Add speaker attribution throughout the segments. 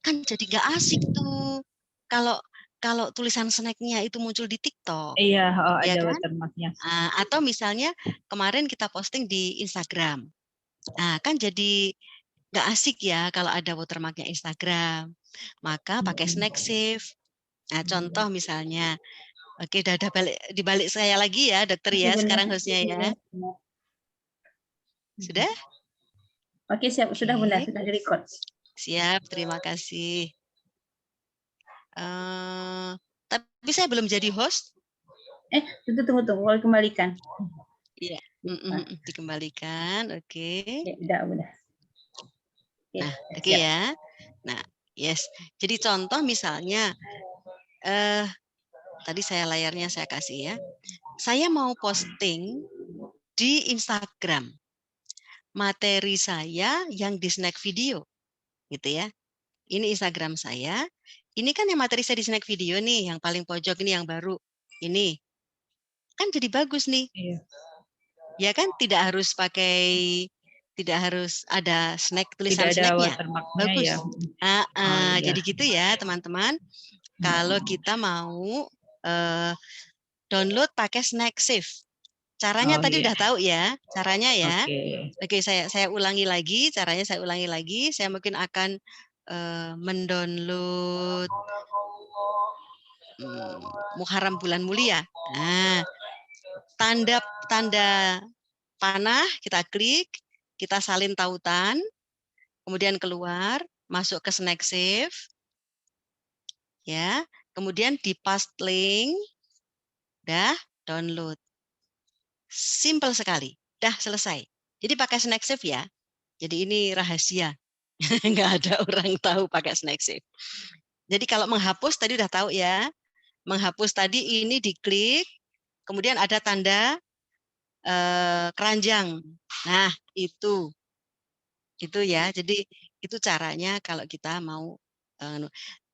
Speaker 1: Kan jadi nggak asik tuh, kalau kalau tulisan snack-nya itu muncul di TikTok,
Speaker 2: Iya, heeh,
Speaker 1: ya
Speaker 2: ada
Speaker 1: kan?
Speaker 2: watermark-nya.
Speaker 1: Atau misalnya kemarin kita posting di Instagram. Kan jadi nggak asik ya kalau ada watermark-nya Instagram, maka pakai snack
Speaker 2: Mhm.
Speaker 1: save. Nah, contoh misalnya, oke, udah balik dibalik saya lagi ya, dokter
Speaker 2: Oke,
Speaker 1: ya,
Speaker 2: boleh.
Speaker 1: sekarang hostnya ya. Sudah?
Speaker 2: Oke, siap. Sudah, Bunda,
Speaker 1: Oke,
Speaker 2: sudah di-record.
Speaker 1: siap, terima kasih. Tapi saya belum jadi host.
Speaker 2: Tunggu, mau kembalikan.
Speaker 1: Iya,
Speaker 2: Lupa.
Speaker 1: dikembalikan, oke.
Speaker 2: Ya, udah.
Speaker 1: Nah,
Speaker 2: Oke,
Speaker 1: oke
Speaker 2: siap.
Speaker 1: ya. Nah, yes. Jadi contoh misalnya, eh tadi layarnya saya kasih ya. Saya mau posting di Instagram materi saya yang di snack video, gitu ya. Ini Instagram saya. Ini kan yang materi saya di snack video nih, yang paling pojok ini yang baru. Ini kan jadi bagus nih.
Speaker 2: Iya.
Speaker 1: Ya kan tidak harus ada snack
Speaker 2: Tidak
Speaker 1: tulisan
Speaker 2: ada
Speaker 1: snacknya.
Speaker 2: watermark-nya ya.
Speaker 1: Bagus.
Speaker 2: Oh, iya.
Speaker 1: Jadi gitu ya teman-teman. Kalau kita mau download pakai Snack Safe. Caranya
Speaker 2: Oh,
Speaker 1: tadi
Speaker 2: iya.
Speaker 1: udah tahu ya, caranya ya.
Speaker 2: Oke.
Speaker 1: Oke, saya ulangi lagi, caranya saya ulangi lagi. Saya mungkin akan mendownload Muharram Bulan Mulia. Nah, tanda tanda panah kita klik, kita salin tautan, kemudian keluar, masuk ke Snack Safe, ya. Kemudian di paste link, dah download. Simple sekali, dah selesai. Jadi pakai Snack Safe ya. Jadi ini rahasia, nggak ada orang tahu pakai Snack Safe. Jadi kalau menghapus tadi udah tahu ya. Menghapus tadi ini diklik, kemudian ada tanda keranjang. Nah, itu ya. Jadi itu caranya kalau kita mau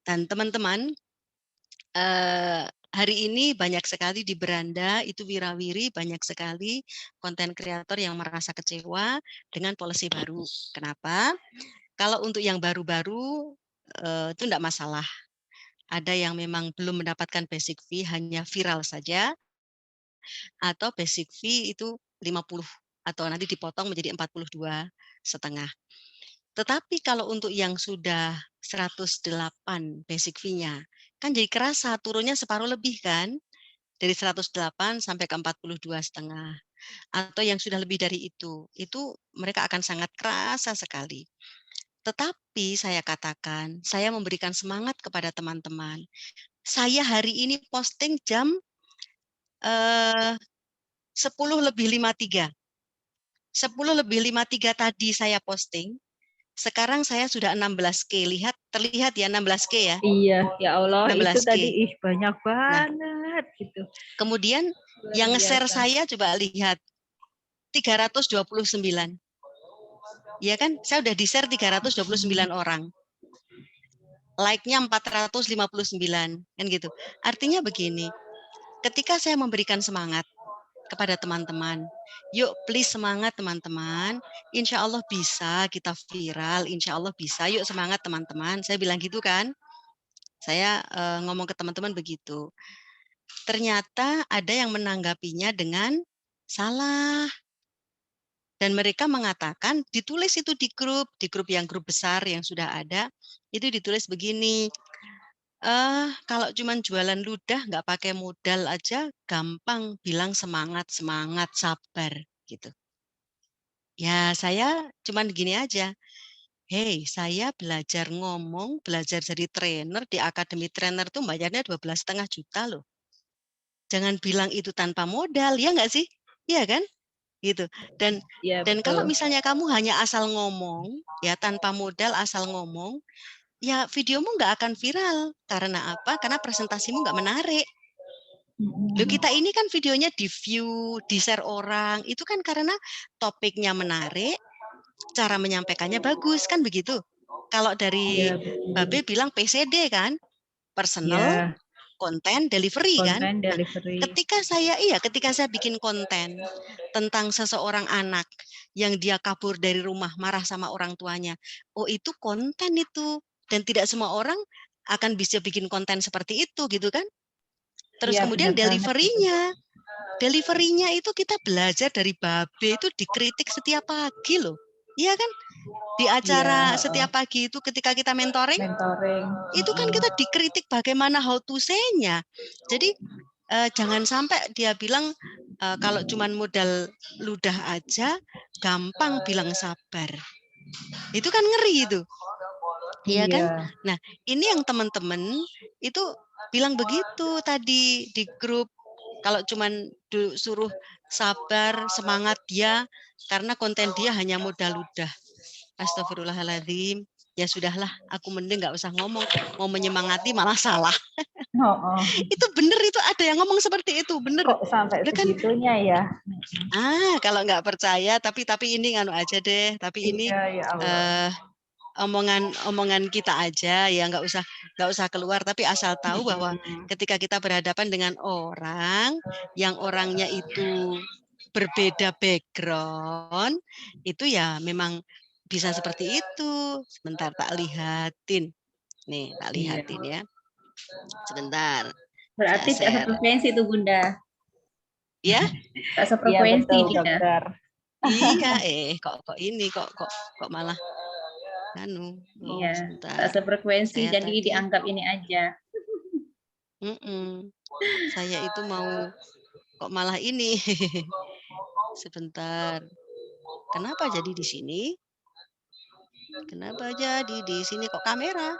Speaker 1: dan teman-teman hari ini banyak sekali di beranda itu wirawiri banyak sekali konten kreator yang merasa kecewa dengan policy baru. Kenapa? Kalau untuk yang baru-baru itu enggak masalah. Ada yang memang belum mendapatkan basic fee hanya viral saja atau basic fee itu 50 atau nanti dipotong menjadi 42,5. Tetapi kalau untuk yang sudah 108 basic fee-nya, kan jadi kerasa turunnya separuh lebih kan? Dari 108 sampai ke 42,5. Atau yang sudah lebih dari itu mereka akan sangat kerasa sekali. Tetapi saya katakan, saya memberikan semangat kepada teman-teman. Saya hari ini posting jam 10:53. 10:53 tadi saya posting, sekarang saya sudah 16K. Terlihat ya 16K ya?
Speaker 2: Iya, ya Allah, itu
Speaker 1: 16K.
Speaker 2: tadi banyak
Speaker 1: Nah,
Speaker 2: banget gitu.
Speaker 1: kemudian
Speaker 2: Luar
Speaker 1: yang nge-share
Speaker 2: biasa.
Speaker 1: saya coba lihat 329. Ya kan? Saya udah di-share 329 orang. Like-nya 459 kan gitu. Artinya begini, ketika saya memberikan semangat kepada teman-teman, yuk please semangat teman-teman, insya Allah bisa kita viral, insya Allah bisa, yuk semangat teman-teman. Saya bilang gitu kan, saya ngomong ke teman-teman begitu. Ternyata ada yang menanggapinya dengan salah. Dan mereka mengatakan, ditulis itu di grup yang grup besar yang sudah ada, itu ditulis begini, kalau cuma jualan ludah nggak pakai modal aja gampang bilang semangat, semangat, sabar gitu. Ya saya cuman gini aja, hey saya belajar ngomong, belajar jadi trainer di Akademi Trainer tuh bayarnya 12,5 juta loh. Jangan bilang itu tanpa modal, ya nggak sih? Iya kan? Gitu. Dan
Speaker 2: Iya,
Speaker 1: dan kalau
Speaker 2: betul.
Speaker 1: misalnya kamu hanya asal ngomong, ya tanpa modal asal ngomong, ya videomu nggak akan viral. Karena apa? Karena presentasimu nggak menarik. Loh kita ini kan videonya di-view, di-share orang, itu kan karena topiknya menarik, cara menyampaikannya bagus, kan begitu? Kalau dari
Speaker 2: Iya, betul.
Speaker 1: Babe bilang PCD kan, personal
Speaker 2: Iya,
Speaker 1: content delivery kan.
Speaker 2: konten
Speaker 1: Nah,
Speaker 2: delivery.
Speaker 1: ketika saya bikin konten tentang seseorang anak yang dia kabur dari rumah marah sama orang tuanya, oh itu konten itu. dan tidak semua orang akan bisa bikin konten seperti itu gitu kan. Terus
Speaker 2: Iya,
Speaker 1: kemudian
Speaker 2: benar banget itu.
Speaker 1: deliverynya itu kita belajar dari Babe itu dikritik setiap pagi loh. Iya kan? Di acara
Speaker 2: Iya,
Speaker 1: setiap pagi itu ketika kita mentoring,
Speaker 2: mentoring.
Speaker 1: itu kan kita dikritik bagaimana how to say-nya. Jadi jangan sampai dia bilang kalau cuman modal ludah aja gampang bilang sabar. Itu kan ngeri itu. Iya kan?
Speaker 2: Iya.
Speaker 1: Nah, ini yang teman-teman itu bilang begitu tadi di grup. Kalau cuman suruh sabar, semangat dia karena konten dia hanya modal ludah. Astagfirullahaladzim. Ya sudahlah, aku mending nggak usah ngomong. Mau menyemangati malah salah.
Speaker 2: Oh.
Speaker 1: Itu bener, itu ada yang ngomong seperti itu, bener.
Speaker 2: Kok sampai
Speaker 1: Ya kan?
Speaker 2: segitunya ya?
Speaker 1: Kalau nggak percaya, tapi ini nganu aja deh. Tapi ini
Speaker 2: Iya, ya Allah.
Speaker 1: omongan kita aja ya, nggak usah keluar. Tapi asal tahu bahwa ketika kita berhadapan dengan orang yang orangnya itu berbeda background, itu ya memang bisa seperti itu. Sebentar tak lihatin. Nih, tak
Speaker 2: Iya.
Speaker 1: lihatin ya. Sebentar.
Speaker 3: Berarti
Speaker 1: Saya
Speaker 3: tak
Speaker 1: share.
Speaker 3: sefrekuensi itu Bunda.
Speaker 1: Ya?
Speaker 3: Tak
Speaker 2: Iya,
Speaker 3: sefrekuensi
Speaker 2: betul,
Speaker 3: dia.
Speaker 2: dokter.
Speaker 1: Iya, kok ini kok malah anu. Oh,
Speaker 3: Iya,
Speaker 1: sebentar.
Speaker 3: tak sefrekuensi
Speaker 1: Saya
Speaker 3: jadi
Speaker 1: tadi
Speaker 3: dianggap ini aja.
Speaker 1: Saya itu mau kok malah ini. Sebentar. Kenapa jadi di sini? Kenapa jadi di sini kok kamera?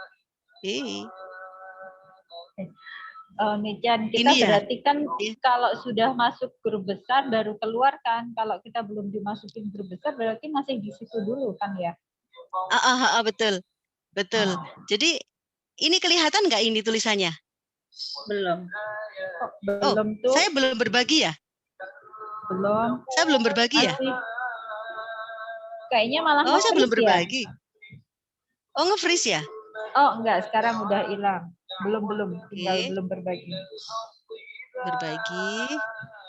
Speaker 2: Nican, kita
Speaker 1: Ini ya.
Speaker 2: berarti kan kalau sudah masuk grup besar baru keluar kan. Kalau kita belum dimasukin grup besar berarti masih di situ dulu kan ya?
Speaker 1: Betul. Betul. Jadi ini kelihatan nggak ini tulisannya?
Speaker 3: Belum.
Speaker 2: Belum tuh.
Speaker 1: Saya belum berbagi ya?
Speaker 2: Belum.
Speaker 1: Saya belum berbagi ya?
Speaker 2: Kayaknya malah
Speaker 1: saya belum
Speaker 2: nge-freeze ya.
Speaker 1: berbagi. Oh, nge-freeze ya?
Speaker 2: Oh, enggak, sekarang udah hilang. Belum, tinggal belum berbagi.
Speaker 1: Berbagi.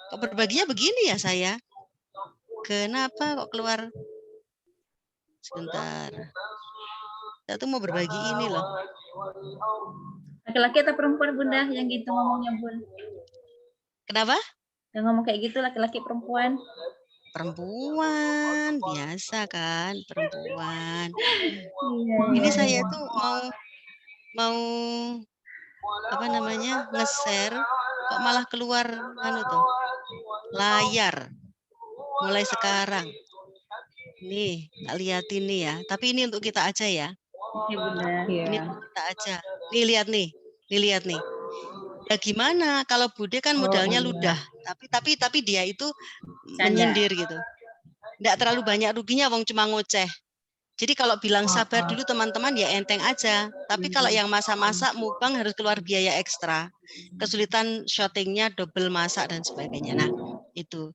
Speaker 1: Kok berbaginya begini ya saya? Kenapa kok keluar? Sebentar. Saya tuh mau berbagi ini loh.
Speaker 3: Laki-laki atau perempuan Bunda yang gitu ngomongnya Bun?
Speaker 1: Kenapa?
Speaker 3: Yang ngomong kayak gitu laki-laki perempuan?
Speaker 1: Perempuan, biasa kan, perempuan.
Speaker 3: Iya.
Speaker 1: Ini saya tuh mau apa namanya, nge-share kok malah keluar anu tuh. Layar. Mulai sekarang. Nih, tak lihatin nih ya. Tapi ini untuk kita aja ya.
Speaker 3: Oke, Bunda.
Speaker 1: Ini untuk kita aja. Nih lihat nih. Nih lihat nih. Ya gimana kalau Bude kan modalnya ludah, tapi dia itu menyindir gitu. Enggak terlalu banyak ruginya, wong cuma ngoceh. Jadi kalau bilang sabar dulu teman-teman ya enteng aja. Tapi kalau yang masak-masak mukbang harus keluar biaya ekstra. Kesulitan syutingnya double masak dan sebagainya. Nah, itu.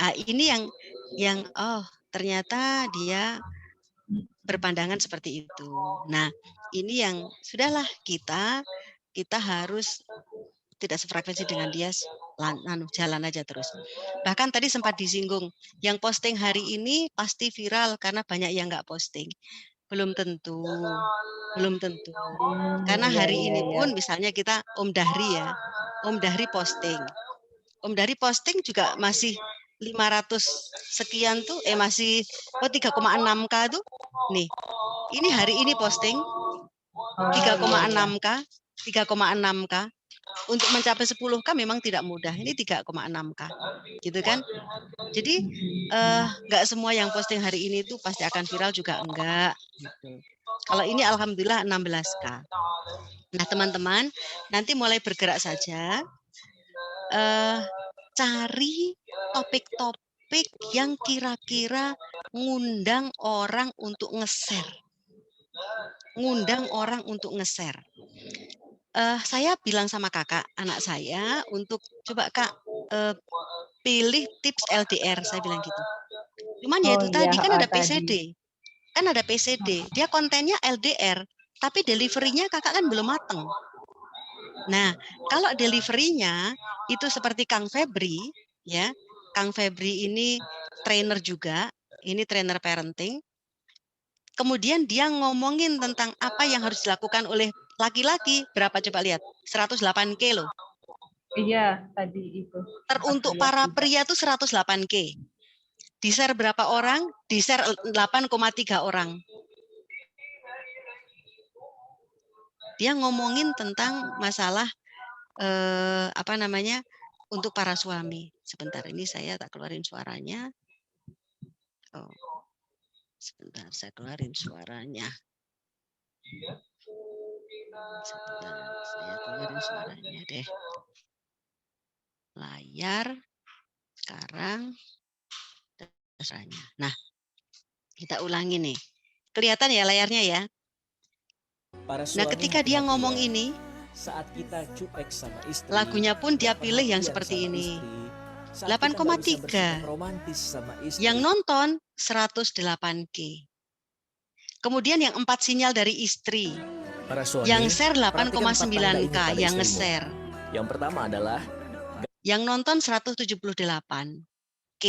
Speaker 1: Ini yang ternyata dia berpandangan seperti itu. Nah, ini yang sudahlah kita harus tidak sefrekuensi dengan dia, jalan aja terus. Bahkan tadi sempat disinggung, yang posting hari ini pasti viral karena banyak yang nggak posting. Belum tentu. Karena hari ini pun misalnya kita Om Dahri ya, Om Dahri posting juga masih 500 sekian tuh, masih 3,6K tuh. Nih, ini hari ini posting 3,6K. Untuk mencapai 10K memang tidak mudah. Ini 3,6K. Gitu kan? Jadi nggak semua yang posting hari ini tuh pasti akan viral juga enggak. Gitu. Kalau ini alhamdulillah 16K. Nah, teman-teman, nanti mulai bergerak saja. Cari topik-topik yang kira-kira ngundang orang untuk nge-share. Saya bilang sama kakak, anak saya, untuk coba Kak, pilih tips LDR, saya bilang gitu. Cuman ya itu tadi kan ada PCD. Dia kontennya LDR, tapi deliverynya kakak kan belum mateng. Nah, kalau deliverynya itu seperti Kang Febri, ya, Kang Febri ini trainer juga, ini trainer parenting. Kemudian dia ngomongin tentang apa yang harus dilakukan oleh laki-laki. Berapa coba lihat? 108K loh.
Speaker 2: Iya, tadi itu.
Speaker 1: Untuk
Speaker 2: Ayat
Speaker 1: para
Speaker 2: 3.
Speaker 1: pria itu 108K. Di-share berapa orang? Di-share 8,3 orang. Dia ngomongin tentang masalah apa namanya untuk para suami. Sebentar, ini saya tak keluarin suaranya. Oh, sebentar, saya keluarin suaranya. Sebentar, saya keluarin suaranya deh. Layar sekarang suaranya. Nah, kita ulangi nih. Kelihatan ya layarnya ya. Nah, ketika dia ngomong ini,
Speaker 4: saat kita cuek sama istri,
Speaker 1: lagunya pun dia pilih yang
Speaker 4: perhatian
Speaker 1: seperti
Speaker 4: sama
Speaker 1: ini.
Speaker 4: istri, saat kita nggak bisa
Speaker 1: 8,3.
Speaker 4: bersikap romantis sama istri,
Speaker 1: Yang nonton 108K. Kemudian yang 4 sinyal dari istri.
Speaker 4: para suami,
Speaker 1: Yang share
Speaker 4: perhatikan 4 tanda ini
Speaker 1: 8,9K
Speaker 4: pada
Speaker 1: yang
Speaker 4: istrimu.
Speaker 1: nge-share.
Speaker 4: Yang pertama adalah
Speaker 1: Yang nonton 178K.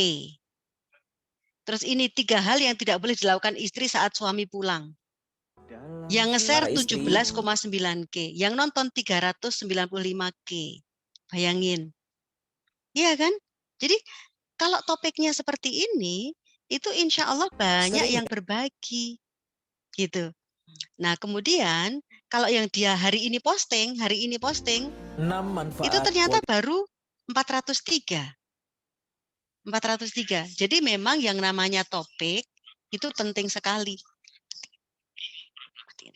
Speaker 1: Terus ini 3 hal yang tidak boleh dilakukan istri saat suami pulang. Yang nge-share
Speaker 4: para istri,
Speaker 1: 17,9K. Yang nonton 395K. Bayangin. Iya kan? Jadi kalau topiknya seperti ini, itu insya Allah banyak
Speaker 4: sering
Speaker 1: yang berbagi. Gitu. Nah, kemudian kalau yang dia hari ini posting,
Speaker 4: 6 manfaat
Speaker 1: itu ternyata baru 403. 403. Jadi memang yang namanya topik itu penting sekali.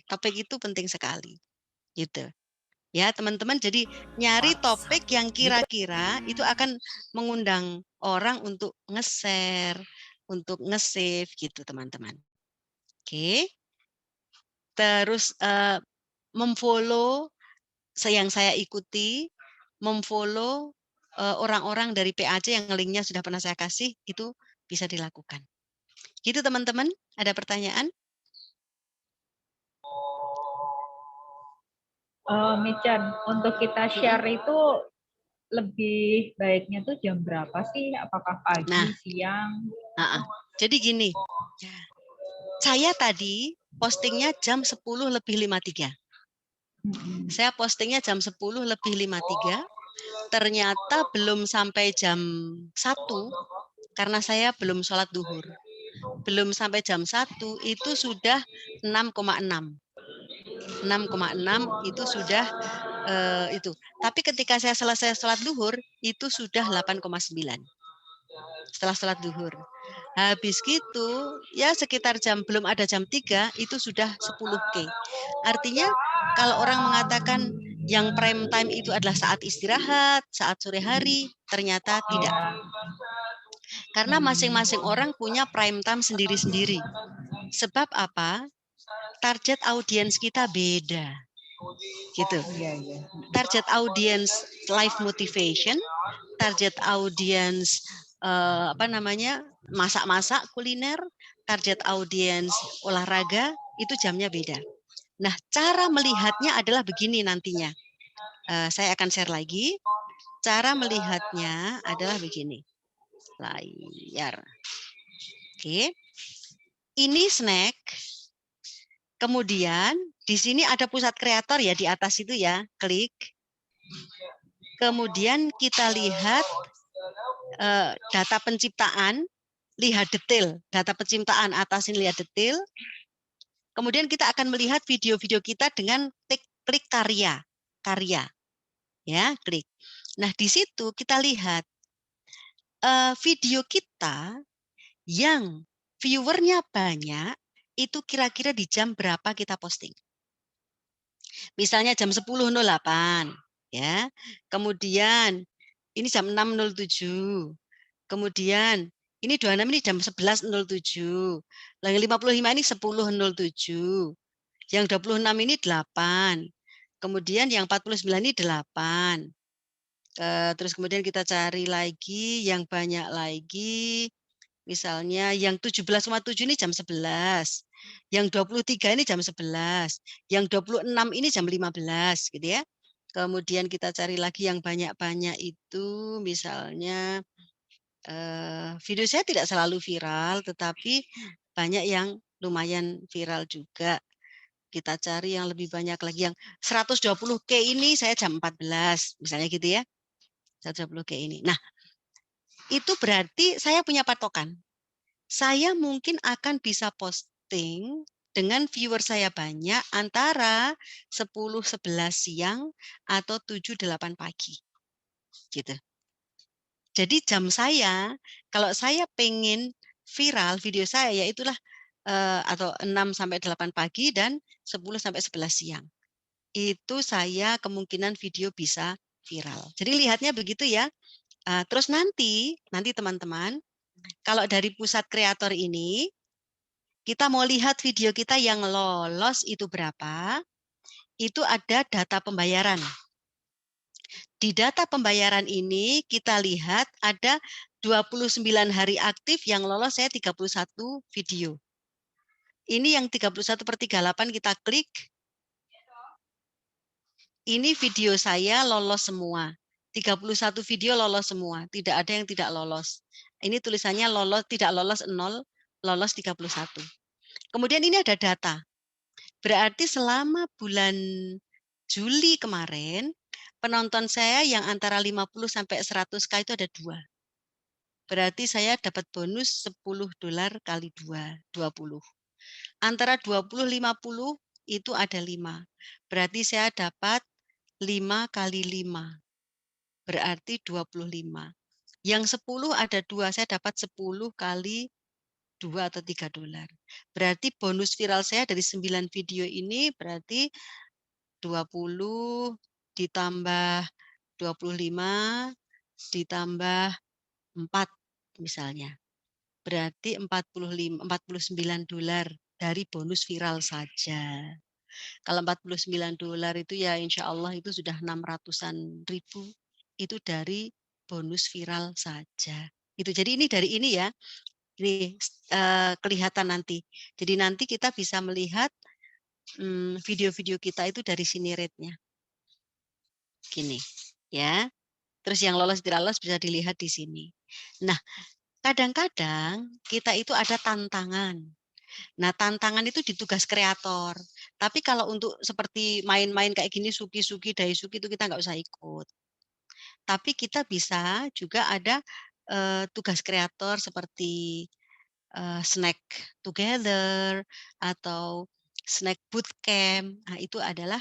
Speaker 1: Topik itu penting sekali. Gitu. Ya, teman-teman, jadi nyari topik yang kira-kira itu akan mengundang orang untuk nge-share, untuk nge-save gitu, teman-teman. Oke. Terus memfollow yang saya ikuti, memfollow orang-orang dari PAC yang linknya sudah pernah saya kasih, itu bisa dilakukan. Gitu teman-teman, ada pertanyaan?
Speaker 2: Michan, untuk kita share itu lebih baiknya tuh jam berapa sih? Apakah pagi,
Speaker 1: Nah,
Speaker 2: siang?
Speaker 1: jadi gini, saya tadi postingnya jam 10:53. Saya postingnya jam 10:53. Ternyata belum sampai jam 1 karena saya belum sholat duhur. Belum sampai jam 1 itu sudah 6,6. 6,6 itu sudah itu. Tapi ketika saya selesai sholat duhur itu sudah 8,9. Setelah sholat duhur. Habis gitu ya sekitar belum ada jam 3 itu sudah 10K. Artinya kalau orang mengatakan yang prime time itu adalah saat istirahat, saat sore hari, ternyata tidak. Karena masing-masing orang punya prime time sendiri-sendiri. Sebab apa? Target audiens kita beda. Gitu. Target audiens life motivation, target audiens masak-masak kuliner, target audiens olahraga, itu jamnya beda. Nah, cara melihatnya adalah begini nantinya. Saya akan share lagi. Cara melihatnya adalah begini. Layar. Oke. Ini snack. Kemudian di sini ada pusat kreator ya di atas itu ya. Klik. Kemudian kita lihat data penciptaan, lihat detail. Data penciptaan atas ini lihat detail. Kemudian kita akan melihat video-video kita dengan klik karya. Ya, klik. Nah, di situ kita lihat video kita yang viewernya banyak itu kira-kira di jam berapa kita posting. Misalnya jam 10.08 ya. Kemudian ini jam 6.07. Kemudian ini 26 ini jam 11.07. Yang 55 ini 10.07. Yang 26 ini 8. Kemudian yang 49 ini 8. Terus kemudian kita cari lagi yang banyak lagi. Misalnya yang 17,7 ini jam 11. Yang 23 ini jam 11. Yang 26 ini jam 15 gitu ya. Kemudian kita cari lagi yang banyak-banyak itu misalnya video saya tidak selalu viral tetapi banyak yang lumayan viral juga. Kita cari yang lebih banyak lagi, yang 120K ini saya jam 14, misalnya gitu ya. 120K ini. Nah, itu berarti saya punya patokan. Saya mungkin akan bisa posting dengan viewer saya banyak antara 10-11 siang atau 7-8 pagi. Gitu. Jadi jam saya, kalau saya pengen viral video saya, ya itulah atau 6-8 pagi dan 10-11 siang. Itu saya kemungkinan video bisa viral. Jadi lihatnya begitu ya. Terus nanti teman-teman, kalau dari pusat kreator ini, kita mau lihat video kita yang lolos itu berapa, itu ada data pembayaran. Di data pembayaran ini kita lihat ada 29 hari aktif, yang lolos saya 31 video. Ini yang 31/38 kita klik. Ini video saya lolos semua. 31 video lolos semua, tidak ada yang tidak lolos. Ini tulisannya lolos, tidak lolos 0, lolos 31. Kemudian ini ada data. Berarti selama bulan Juli kemarin, penonton saya yang antara 50 sampai 100K itu ada 2. Berarti saya dapat bonus $10 kali 2, 20. Antara 20-50 itu ada 5. Berarti saya dapat 5 kali 5. Berarti 25. Yang 10 ada 2, saya dapat 10 kali 2 atau $3. Berarti bonus viral saya dari 9 video ini berarti 20 ditambah 25 ditambah 4 misalnya. Berarti $49 dari bonus viral saja. Kalau $49 itu ya insya Allah itu sudah 600-an ribu. Itu dari bonus viral saja. Itu jadi ini dari ini ya. Ini kelihatan nanti. Jadi nanti kita bisa melihat video-video kita itu dari sini rate-nya. Gini, ya. Terus yang lolos tidak lolos bisa dilihat di sini. Nah, kadang-kadang kita itu ada tantangan. Nah, tantangan itu di tugas kreator. Tapi kalau untuk seperti main-main kayak gini, suki-suki, daisuki itu kita nggak usah ikut. Tapi kita bisa juga ada tugas kreator seperti snack together atau snack bootcamp. Nah, itu adalah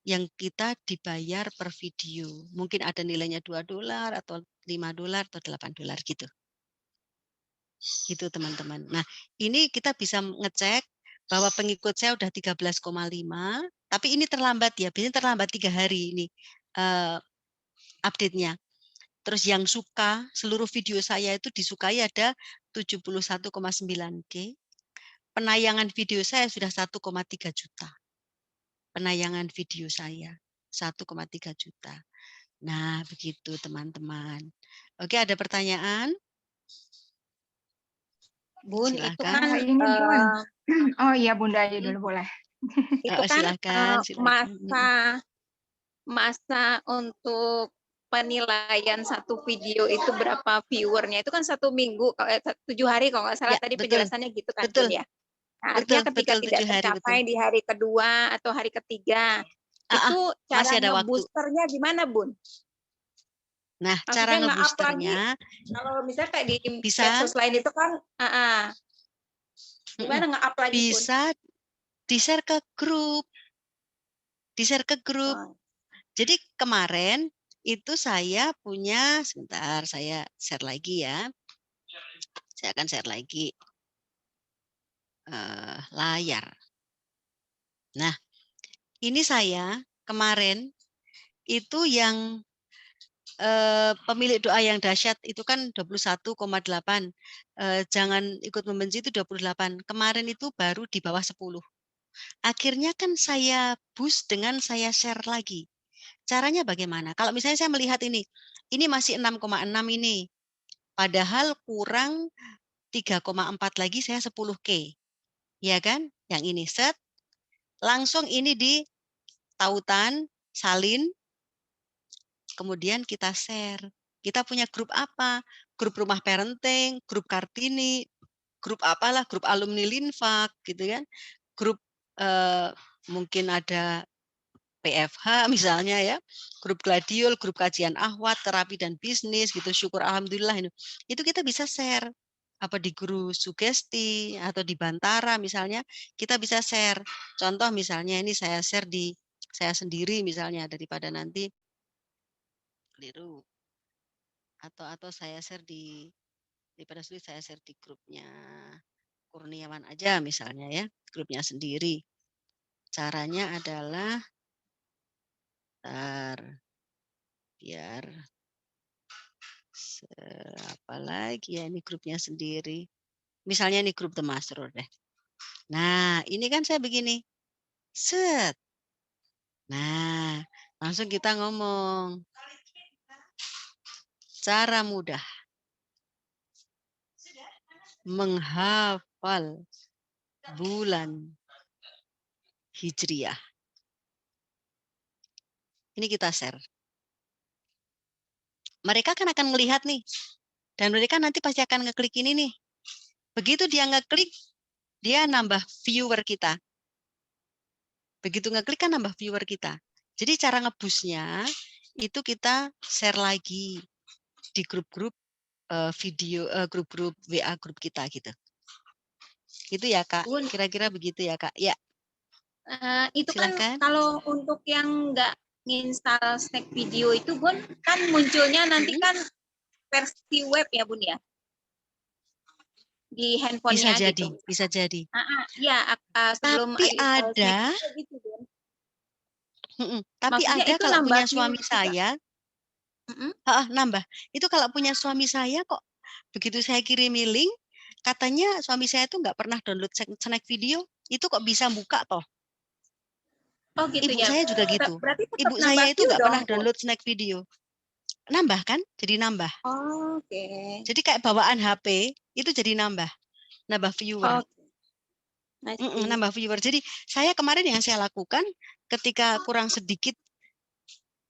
Speaker 1: yang kita dibayar per video. Mungkin ada nilainya $2 atau $5 atau $8 gitu. Gitu teman-teman. Nah, ini kita bisa ngecek bahwa pengikut saya udah 13,5, tapi ini terlambat ya. Biasanya terlambat 3 hari ini update-nya. Terus yang suka, seluruh video saya itu disukai ada 71,9K. Penayangan video saya sudah 1,3 juta. Penayangan video saya 1,3 juta. Nah, begitu teman-teman. Oke, ada pertanyaan?
Speaker 5: Bun, itu
Speaker 1: Silakan.
Speaker 5: kan
Speaker 6: ini Bun. Oh iya Bunda aja dulu boleh.
Speaker 5: itu kan
Speaker 1: silakan.
Speaker 5: masa untuk penilaian satu video itu berapa viewernya itu kan 1 minggu, 7 hari kalau nggak salah
Speaker 1: Ya,
Speaker 5: tadi
Speaker 1: betul.
Speaker 5: penjelasannya gitu kan
Speaker 1: Betul.
Speaker 5: Bun ya. Nah, artinya
Speaker 1: Betul,
Speaker 5: ketika
Speaker 1: betul,
Speaker 5: tidak
Speaker 1: 7 hari,
Speaker 5: tercapai
Speaker 1: betul.
Speaker 5: di hari kedua atau hari ketiga, itu cara
Speaker 1: masih ada waktu.
Speaker 5: ngeboosternya gimana Bun?
Speaker 1: Nah,
Speaker 5: Maksudnya
Speaker 1: cara
Speaker 5: nge-up
Speaker 1: ngeboosternya
Speaker 5: kalau misalnya kayak di
Speaker 1: bisa
Speaker 5: medsos lain itu kan, gimana nge-up lagi Bun?
Speaker 1: bisa di-share ke grup. Di-share ke grup.
Speaker 5: Oh.
Speaker 1: Jadi kemarin itu saya punya, sebentar saya share lagi ya. Saya akan share lagi layar. Nah, ini saya kemarin itu yang pemilik doa yang dahsyat itu kan 21,8. Jangan ikut membenci itu 28. Kemarin itu baru di bawah 10. Akhirnya kan saya boost dengan saya share lagi. Caranya bagaimana? Kalau misalnya saya melihat ini masih 6,6 ini. Padahal kurang 3,4 lagi saya 10K. Ya kan? Yang ini set. Langsung ini di tautan, salin. Kemudian kita share. Kita punya grup apa? Grup rumah parenting, grup Kartini, grup apalah, grup alumni Linfak gitu kan. Grup mungkin ada PFH misalnya ya, grup gladiol, grup kajian ahwat, terapi dan bisnis gitu, syukur alhamdulillah itu kita bisa share apa di guru sugesti atau di Bantara misalnya kita bisa share. Contoh misalnya ini saya share di saya sendiri misalnya daripada nanti keliru atau saya share daripada sulit saya share di grupnya Kurniawan aja misalnya ya, grupnya sendiri. Caranya adalah biar apalagi ya ini grupnya sendiri. Misalnya ini grup The Masrur deh. Nah, ini kan saya begini. Set. Nah, langsung kita ngomong. Cara mudah menghafal bulan Hijriah. Ini kita share. Mereka kan akan melihat nih. Dan mereka nanti pasti akan ngeklik ini nih. Begitu dia ngeklik, dia nambah viewer kita. Begitu ngeklik kan nambah viewer kita. Jadi cara ngebusnya itu kita share lagi di grup-grup video, grup-grup WA grup kita gitu. Itu ya Kak,
Speaker 5: Bun,
Speaker 1: kira-kira begitu ya Kak. Ya,
Speaker 5: itu
Speaker 1: silakan.
Speaker 5: kan kalau untuk yang nggak nginstal snack video itu Bun, kan munculnya nanti kan versi web ya Bun ya? Di
Speaker 1: Bisa
Speaker 5: handphonenya
Speaker 1: jadi,
Speaker 5: gitu.
Speaker 1: bisa jadi.
Speaker 5: Iya, sebelum
Speaker 1: Tapi
Speaker 5: uninstall snack
Speaker 1: ada,
Speaker 5: video gitu Bun.
Speaker 1: tapi
Speaker 5: Maksudnya
Speaker 1: ada
Speaker 5: itu
Speaker 1: kalau
Speaker 5: nambah
Speaker 1: punya suami
Speaker 5: views juga.
Speaker 1: saya, nambah. Itu kalau punya suami saya kok begitu saya kirimi link, katanya suami saya tuh nggak pernah download snack video, itu kok bisa buka toh.
Speaker 5: Oh gitu
Speaker 1: Ibu
Speaker 5: ya.
Speaker 1: saya juga gitu.
Speaker 5: Berarti tetap
Speaker 1: Ibu
Speaker 5: nambah
Speaker 1: saya itu
Speaker 5: view
Speaker 1: nggak
Speaker 5: dong
Speaker 1: pernah
Speaker 5: Bun.
Speaker 1: download snack video. Nambah kan? Jadi nambah.
Speaker 5: Oh, oke.
Speaker 1: Jadi kayak bawaan HP itu jadi nambah viewer.
Speaker 5: I see.
Speaker 1: Nambah viewer. Jadi saya kemarin yang saya lakukan ketika kurang sedikit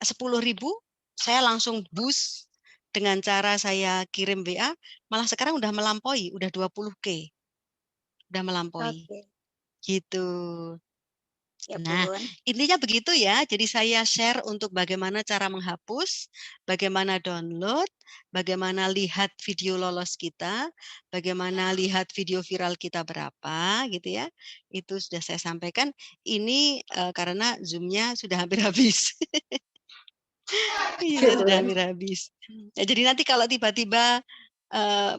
Speaker 1: 10.000, saya langsung boost dengan cara saya kirim WA, malah sekarang udah melampaui, udah 20K. Udah melampaui.
Speaker 5: Oke.
Speaker 1: Gitu.
Speaker 5: Ya
Speaker 1: Nah,
Speaker 5: Bun.
Speaker 1: intinya begitu ya. Jadi saya share untuk bagaimana cara menghapus, bagaimana download, bagaimana lihat video lolos kita, bagaimana lihat video viral kita berapa gitu ya. Itu sudah saya sampaikan. Ini karena Zoom-nya sudah hampir habis. Iya, sudah hampir habis. Ya, jadi nanti kalau tiba-tiba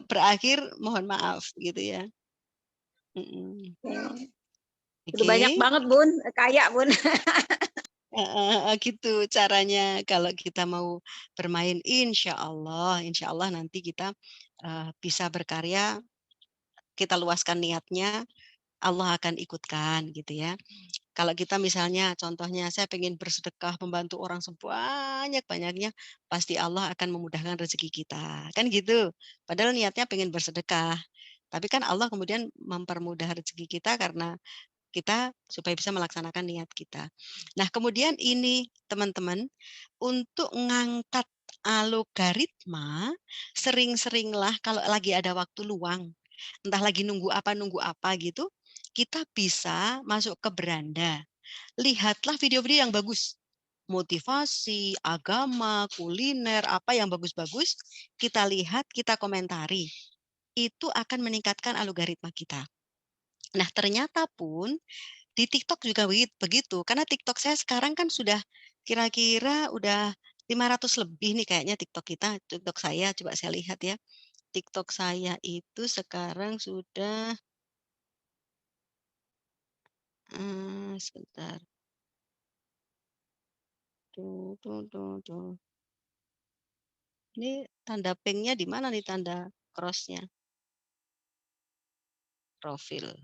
Speaker 1: berakhir, mohon maaf gitu ya.
Speaker 5: Udah banyak banget Bun, kayak Bun.
Speaker 1: Gitu caranya kalau kita mau bermain, insya Allah nanti kita bisa berkarya, kita luaskan niatnya, Allah akan ikutkan gitu ya. Kalau kita misalnya contohnya saya pengen bersedekah membantu orang sebanyak-banyaknya, pasti Allah akan memudahkan rezeki kita. Kan gitu. Padahal niatnya pengen bersedekah. Tapi kan Allah kemudian mempermudah rezeki kita karena kita supaya bisa melaksanakan niat kita. Nah, kemudian ini teman-teman, untuk ngangkat algoritma, sering-seringlah kalau lagi ada waktu luang, entah lagi nunggu apa gitu, kita bisa masuk ke beranda. Lihatlah video-video yang bagus. Motivasi, agama, kuliner, apa yang bagus-bagus, kita lihat, kita komentari. Itu akan meningkatkan algoritma kita. Nah, ternyata pun di TikTok juga begitu, karena TikTok saya sekarang kan sudah kira-kira udah 500 lebih nih kayaknya TikTok saya, coba saya lihat ya. TikTok saya itu sekarang sudah sebentar. Tuh. Ini tanda pink-nya di mana nih tanda cross-nya? Profil.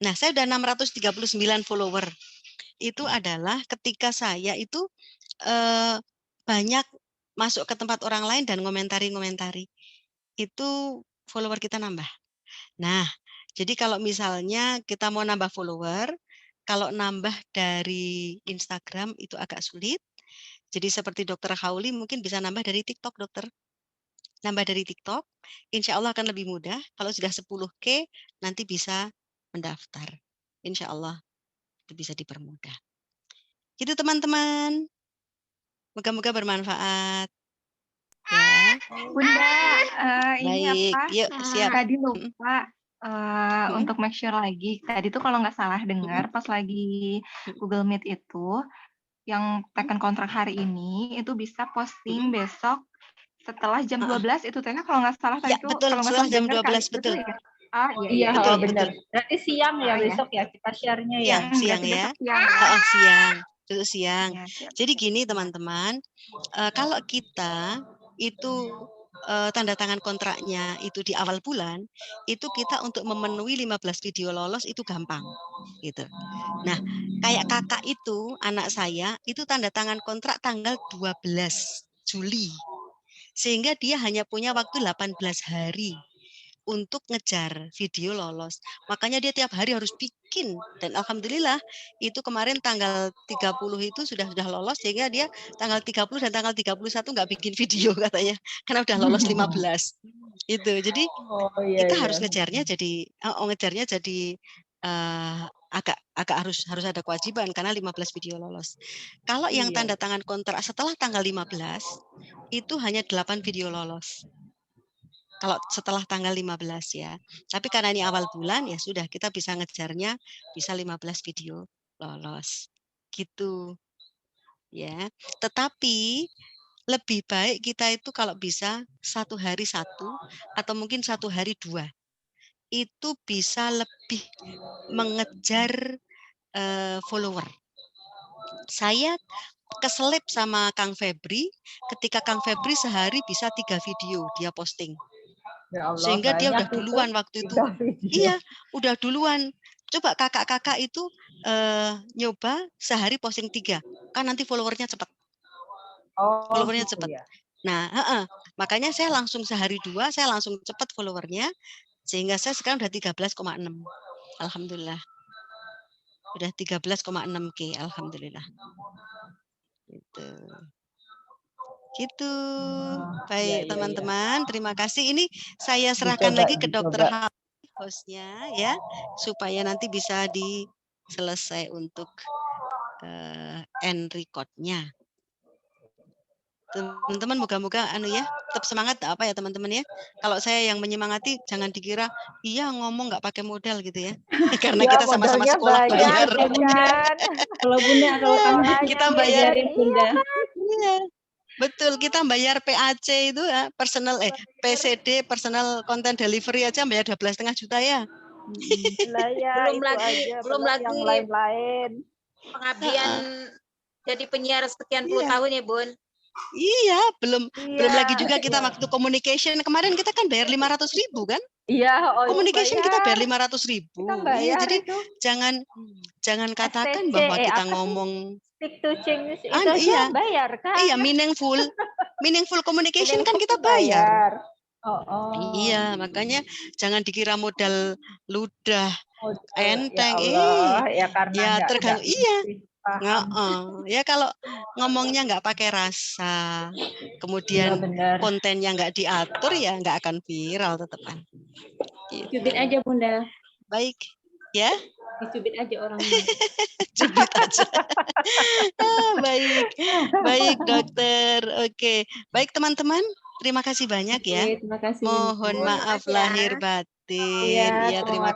Speaker 1: Nah, saya udah 639 follower. Itu adalah ketika saya itu banyak masuk ke tempat orang lain dan ngomentari. Itu follower kita nambah. Nah, jadi kalau misalnya kita mau nambah follower, kalau nambah dari Instagram itu agak sulit. Jadi seperti Dokter Hauli mungkin bisa nambah dari TikTok, Dokter. nambah dari TikTok, insya Allah akan lebih mudah. Kalau sudah 10K, nanti bisa mendaftar. Insya Allah itu bisa dipermudah. Itu teman-teman. Moga-moga bermanfaat. Ya,
Speaker 6: Bunda, ini
Speaker 1: baik.
Speaker 6: apa?
Speaker 1: Yuk, siap.
Speaker 6: Tadi lupa
Speaker 1: Mm-mm.
Speaker 6: untuk make sure lagi. Tadi tuh kalau nggak salah dengar pas lagi Google Meet itu, yang tekan kontrak hari ini itu bisa posting besok setelah jam 12 itu Tena kalau nggak salah
Speaker 1: Ya,
Speaker 6: tadi tuh
Speaker 1: betul.
Speaker 6: kalau nggak
Speaker 1: Setelah
Speaker 6: salah
Speaker 1: jam
Speaker 6: dengar kali
Speaker 1: 12, betul.
Speaker 6: ya? Ah iya
Speaker 2: Iya,
Speaker 1: Betul,
Speaker 2: benar.
Speaker 1: betul.
Speaker 2: Berarti siang ya
Speaker 6: Oh, iya.
Speaker 2: besok ya kita share-nya ya.
Speaker 1: Siang
Speaker 6: Berarti
Speaker 1: ya.
Speaker 6: besok siang ya.
Speaker 1: Siang. Besok siang.
Speaker 6: Iya, siap.
Speaker 1: Jadi gini teman-teman, kalau kita itu tanda tangan kontraknya itu di awal bulan, itu kita untuk memenuhi 15 video lolos itu gampang, gitu. Nah, kayak kakak itu, anak saya, itu tanda tangan kontrak tanggal 12 Juli. Sehingga dia hanya punya waktu 18 hari untuk ngejar video lolos. Makanya dia tiap hari harus bikin. Dan alhamdulillah itu kemarin tanggal 30 itu sudah lolos sehingga dia tanggal 30 dan tanggal 31 nggak bikin video katanya. Karena udah lolos 15. Itu. Jadi
Speaker 2: Oh iya.
Speaker 1: kita harus ngejarnya jadi agak harus ada kewajiban karena 15 video lolos. Kalau yang
Speaker 2: Iya.
Speaker 1: tanda tangan kontrak setelah tanggal 15 itu hanya 8 video lolos. Kalau setelah tanggal 15 ya. Tapi karena ini awal bulan ya sudah kita bisa ngejarnya bisa 15 video lolos. Gitu. Ya. Tetapi lebih baik kita itu kalau bisa 1 hari 1 atau mungkin 1 hari 2. Itu bisa lebih mengejar follower. Saya keselip sama Kang Febri ketika Kang Febri sehari bisa 3 video dia posting.
Speaker 2: Ya Allah,
Speaker 1: Sehingga dia udah
Speaker 2: banyak
Speaker 1: duluan waktu itu.
Speaker 2: 3 video.
Speaker 1: Iya, udah duluan. Coba kakak-kakak itu nyoba sehari posting 3. Kan nanti followernya cepat.
Speaker 2: Oh,
Speaker 1: Followernya
Speaker 2: gitu
Speaker 1: cepat.
Speaker 2: ya.
Speaker 1: Nah, makanya saya langsung sehari 2, saya langsung cepat followernya. Sehingga saya sekarang udah 13,6. Alhamdulillah. Udah 13,6K, alhamdulillah. Gitu. Baik, teman-teman, terima kasih. Ini saya serahkan lagi ke Dokter hostnya ya, supaya nanti bisa diselesai untuk end record-nya. Teman-teman moga-moga ya tetap semangat apa ya teman-teman ya. Kalau saya yang menyemangati jangan dikira iya ngomong nggak pakai modal gitu ya. Karena kita sama-sama sekolah bayar.
Speaker 3: Kalau Bunda, kalau kamu
Speaker 1: Kita bayar.
Speaker 3: diajarin Bunda.
Speaker 1: Iya. Betul, kita bayar PAC itu ya, PCD, personal content delivery aja bayar 12,5 juta ya.
Speaker 5: Belum lagi
Speaker 2: yang lain-lain.
Speaker 5: Pengabdian jadi penyiar sekian puluh tahun ya, Bun.
Speaker 1: Iya, belum lagi juga kita waktu communication kemarin kita kan bayar 500.000 kan?
Speaker 2: Iya,
Speaker 1: Communication kita bayar 500.000. Iya, jadi jangan katakan bahwa kita ngomong
Speaker 2: stick to change itu
Speaker 1: iya,
Speaker 2: bayar kan?
Speaker 1: Iya, meaningful communication kan kita bayar. Iya, makanya jangan dikira modal ludah enteng.
Speaker 2: Ya karena
Speaker 1: tergantung. Iya. Ya kalau ngomongnya nggak pakai rasa, kemudian kontennya nggak diatur ya nggak akan viral tetepan.
Speaker 3: Cubit aja Bunda.
Speaker 1: Baik, ya.
Speaker 3: Dicubit aja orangnya.
Speaker 1: Cubit aja. Baik dokter. Oke, baik teman-teman. Terima kasih banyak ya.
Speaker 3: Terima kasih.
Speaker 1: Mohon maaf lahir batin.
Speaker 3: Iya,
Speaker 1: Ya terima